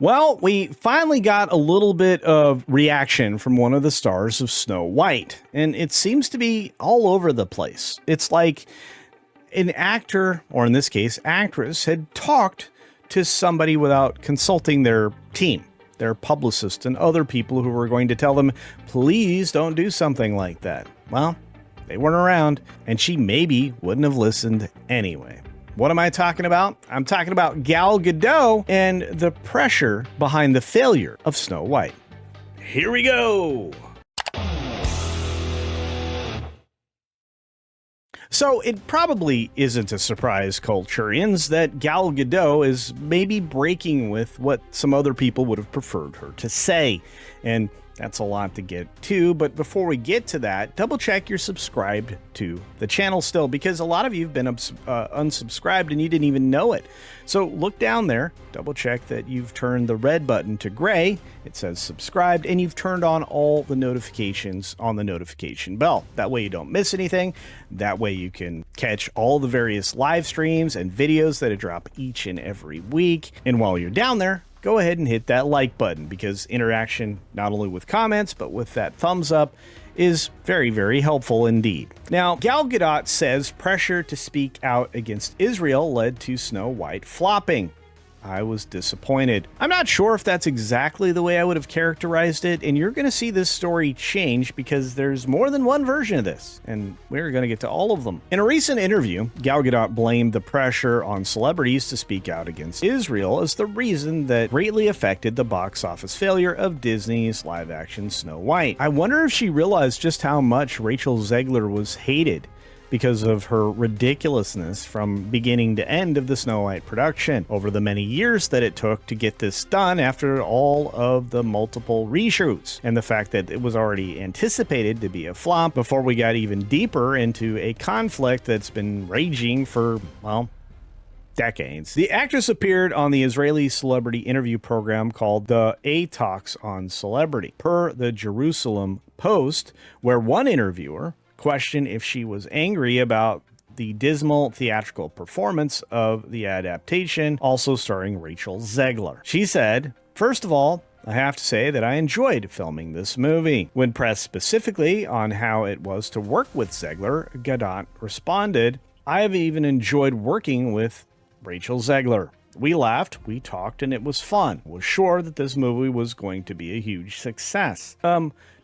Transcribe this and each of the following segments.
Well, we finally got a little bit of reaction from one of the stars of Snow White, and it seems to be all over the place. It's like an actor, or in this case, actress, had talked to somebody without consulting their team, their publicist, and other people who were going to tell them, please don't do something like that. Well, they weren't around, and she maybe wouldn't have listened anyway. What am I talking about? I'm talking about Gal Gadot and the pressure behind the failure of Snow White. Here we go! So it probably isn't a surprise, Culturians, that Gal Gadot is maybe breaking with what some other people would have preferred her to say. And that's a lot to get to, but before we get to that, double check you're subscribed to the channel still, because a lot of you have been unsubscribed and you didn't even know it. So look down there, double check that you've turned the red button to gray, it says subscribed, and you've turned on all the notifications on the notification bell. That way you don't miss anything. That way you can catch all the various live streams and videos that I drop each and every week. And while you're down there, go ahead and hit that like button, because interaction, not only with comments, but with that thumbs up, is very, very helpful indeed. Now, Gal Gadot says pressure to speak out against Israel led to Snow White flopping. I was disappointed. I'm not sure if that's exactly the way I would have characterized it, and you're going to see this story change because there's more than one version of this, and we're going to get to all of them. In a recent interview, Gal Gadot blamed the pressure on celebrities to speak out against Israel as the reason that greatly affected the box office failure of Disney's live-action Snow White. I wonder if she realized just how much Rachel Zegler was hated because of her ridiculousness from beginning to end of the Snow White production over the many years that it took to get this done after all of the multiple reshoots, and the fact that it was already anticipated to be a flop before we got even deeper into a conflict that's been raging for, well, decades. The actress appeared on the Israeli celebrity interview program called the A Talks on Celebrity, per the Jerusalem Post, where one interviewer questioned if she was angry about the dismal theatrical performance of the adaptation, also starring Rachel Zegler. She said, "First of all, I have to say that I enjoyed filming this movie." When pressed specifically on how it was to work with Zegler, Gadot responded, "I have even enjoyed working with Rachel Zegler. We laughed, we talked, and it was fun. I was sure that this movie was going to be a huge success."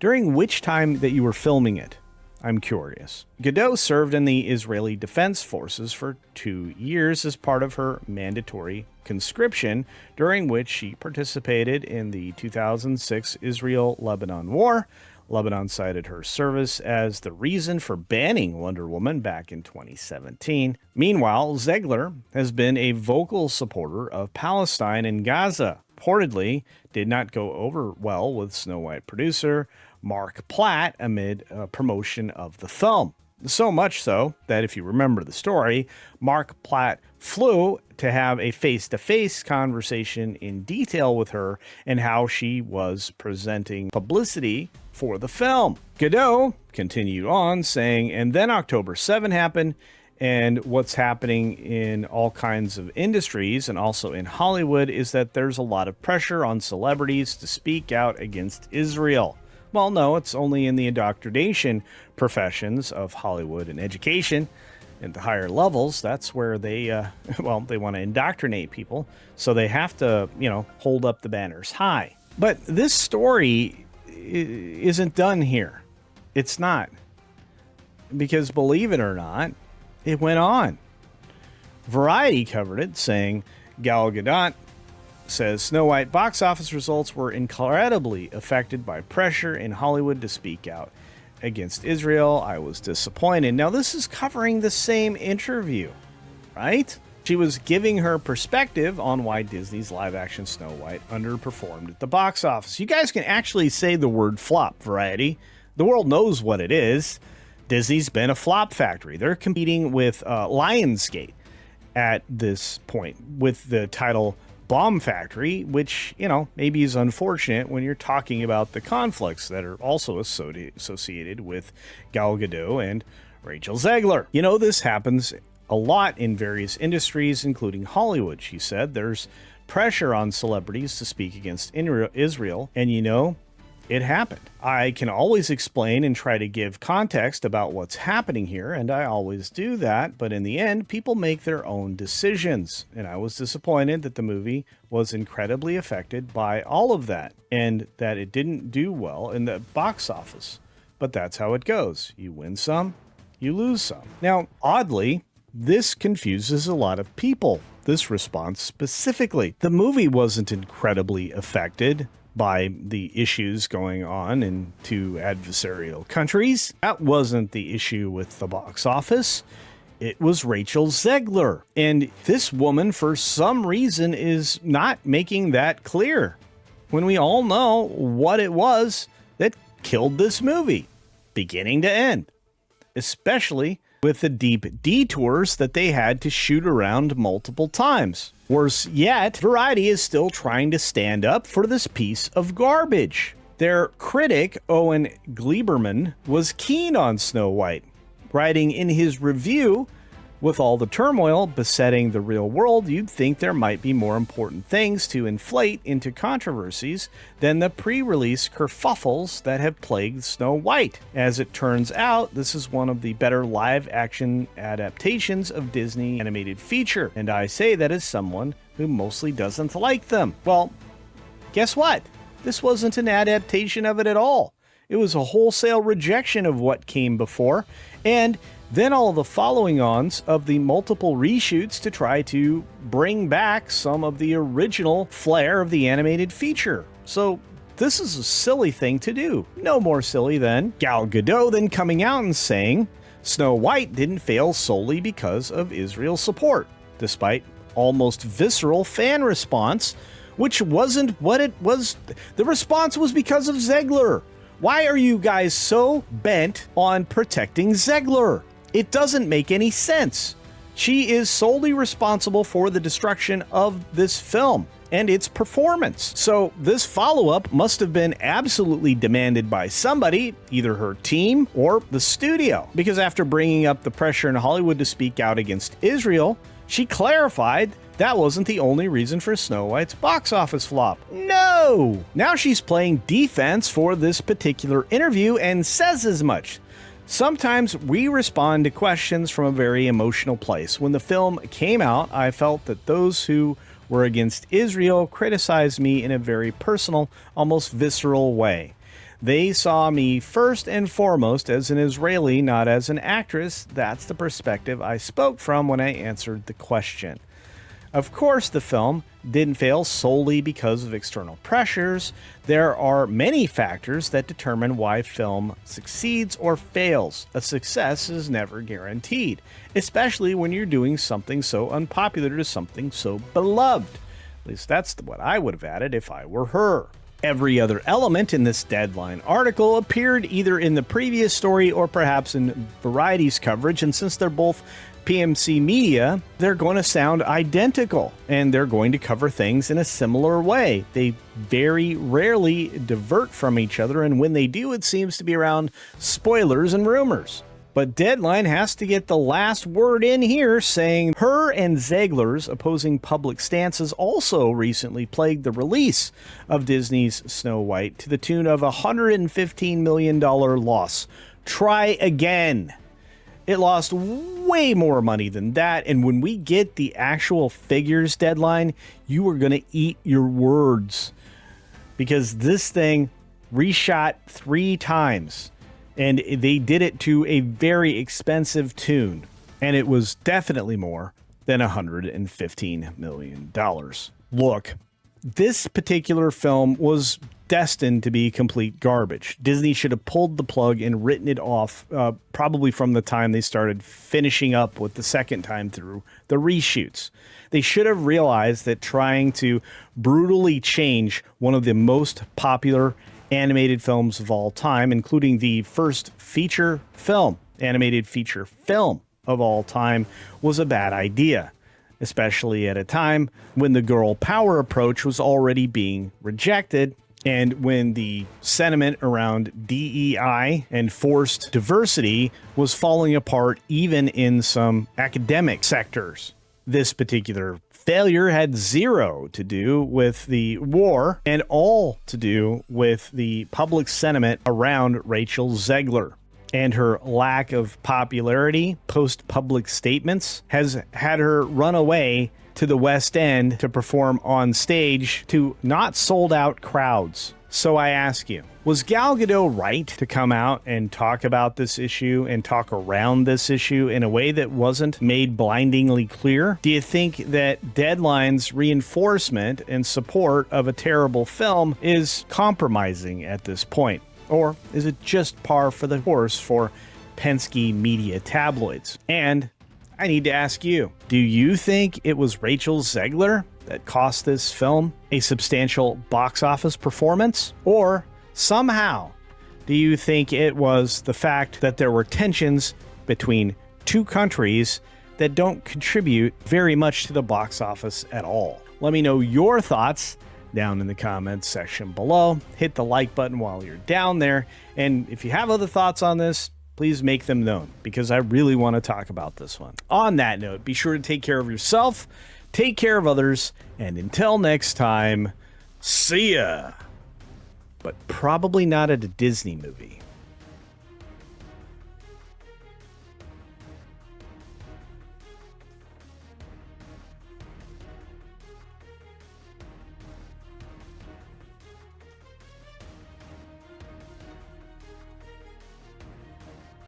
During which time that you were filming it? I'm curious. Gadot served in the Israeli Defense Forces for 2 years as part of her mandatory conscription, during which she participated in the 2006 Israel-Lebanon War. Lebanon cited her service as the reason for banning Wonder Woman back in 2017. Meanwhile, Zegler has been a vocal supporter of Palestine and Gaza. Reportedly did not go over well with Snow White producer Mark Platt amid promotion of the film. So much so that, if you remember the story, Mark Platt flew to have a face-to-face conversation in detail with her and how she was presenting publicity for the film. Gadot continued on saying, "And then October 7 happened, and what's happening in all kinds of industries and also in Hollywood is that there's a lot of pressure on celebrities to speak out against Israel." Well, no, it's only in the indoctrination professions of Hollywood and education at the higher levels. That's where they, they want to indoctrinate people. So they have to, hold up the banners high. But this story isn't done here. It's not. Because believe it or not, it went on. Variety covered it, saying Gal Gadot says Snow White box office results were incredibly affected by pressure in Hollywood to speak out against Israel. I was disappointed. Now, this is covering the same interview, right? She was giving her perspective on why Disney's live-action Snow White underperformed at the box office. You guys can actually say the word flop, Variety. The world knows what it is. Disney's been a flop factory. They're competing with Lionsgate at this point with the title Bomb Factory, which, maybe is unfortunate when you're talking about the conflicts that are also associated with Gal Gadot and Rachel Zegler. This happens a lot in various industries, including Hollywood, she said. There's pressure on celebrities to speak against Israel, and it happened. I can always explain and try to give context about what's happening here, and I always do that, but in the end, people make their own decisions. And I was disappointed that the movie was incredibly affected by all of that, and that it didn't do well in the box office. But that's how it goes. You win some, you lose some. Now, oddly, this confuses a lot of people, this response specifically. The movie wasn't incredibly affected by the issues going on in two adversarial countries. That wasn't the issue with the box office. It was Rachel Zegler. And this woman, for some reason, is not making that clear, when we all know what it was that killed this movie, beginning to end, especially with the deep detours that they had to shoot around multiple times. Worse yet, Variety is still trying to stand up for this piece of garbage. Their critic, Owen Gleiberman, was keen on Snow White, writing in his review, "With all the turmoil besetting the real world, you'd think there might be more important things to inflate into controversies than the pre-release kerfuffles that have plagued Snow White. As it turns out, this is one of the better live-action adaptations of Disney animated feature, and I say that as someone who mostly doesn't like them." Well, guess what? This wasn't an adaptation of it at all. It was a wholesale rejection of what came before, and then all the following-ons of the multiple reshoots to try to bring back some of the original flair of the animated feature. So this is a silly thing to do. No more silly than Gal Gadot then coming out and saying Snow White didn't fail solely because of Israel's support, despite almost visceral fan response, which wasn't what it was. The response was because of Zegler. Why are you guys so bent on protecting Zegler? It doesn't make any sense. She is solely responsible for the destruction of this film and its performance. So this follow-up must have been absolutely demanded by somebody, either her team or the studio. Because after bringing up the pressure in Hollywood to speak out against Israel, she clarified that wasn't the only reason for Snow White's box office flop. No! Now she's playing defense for this particular interview and says as much. Sometimes we respond to questions from a very emotional place. When the film came out, I felt that those who were against Israel criticized me in a very personal, almost visceral way. They saw me first and foremost as an Israeli, not as an actress. That's the perspective I spoke from when I answered the question. Of course, the film didn't fail solely because of external pressures. There are many factors that determine why film succeeds or fails. A success is never guaranteed, especially when you're doing something so unpopular to something so beloved. At least that's what I would have added if I were her. Every other element in this Deadline article appeared either in the previous story or perhaps in Variety's coverage, and since they're both PMC Media, they're going to sound identical, and they're going to cover things in a similar way. They very rarely divert from each other, and when they do, it seems to be around spoilers and rumors. But Deadline has to get the last word in here, saying her and Zegler's opposing public stances also recently plagued the release of Disney's Snow White to the tune of a $115 million loss. Try again. It lost way more money than that, and when we get the actual figures, Deadline, you are going to eat your words. Because this thing reshot 3 times, and they did it to a very expensive tune, and it was definitely more than $115 million. Look, this particular film was destined to be complete garbage. Disney should have pulled the plug and written it off probably from the time they started finishing up with the second time through the reshoots. They should have realized that trying to brutally change one of the most popular animated films of all time, including the first animated feature film of all time, was a bad idea, especially at a time when the girl power approach was already being rejected, and when the sentiment around DEI and forced diversity was falling apart even in some academic sectors. This particular failure had zero to do with the war and all to do with the public sentiment around Rachel Zegler. And her lack of popularity post-public statements has had her run away to the West End to perform on stage to not sold-out crowds. So I ask you, was Gal Gadot right to come out and talk about this issue and talk around this issue in a way that wasn't made blindingly clear? Do you think that Deadline's reinforcement and support of a terrible film is compromising at this point? Or is it just par for the course for Penske media tabloids? And I need to ask you, do you think it was Rachel Zegler that cost this film a substantial box office performance? Or somehow, do you think it was the fact that there were tensions between two countries that don't contribute very much to the box office at all? Let me know your thoughts down in the comments section below. Hit the like button while you're down there. And if you have other thoughts on this, please make them known, because I really want to talk about this one. On that note, be sure to take care of yourself, take care of others, and until next time, see ya. But probably not at a Disney movie.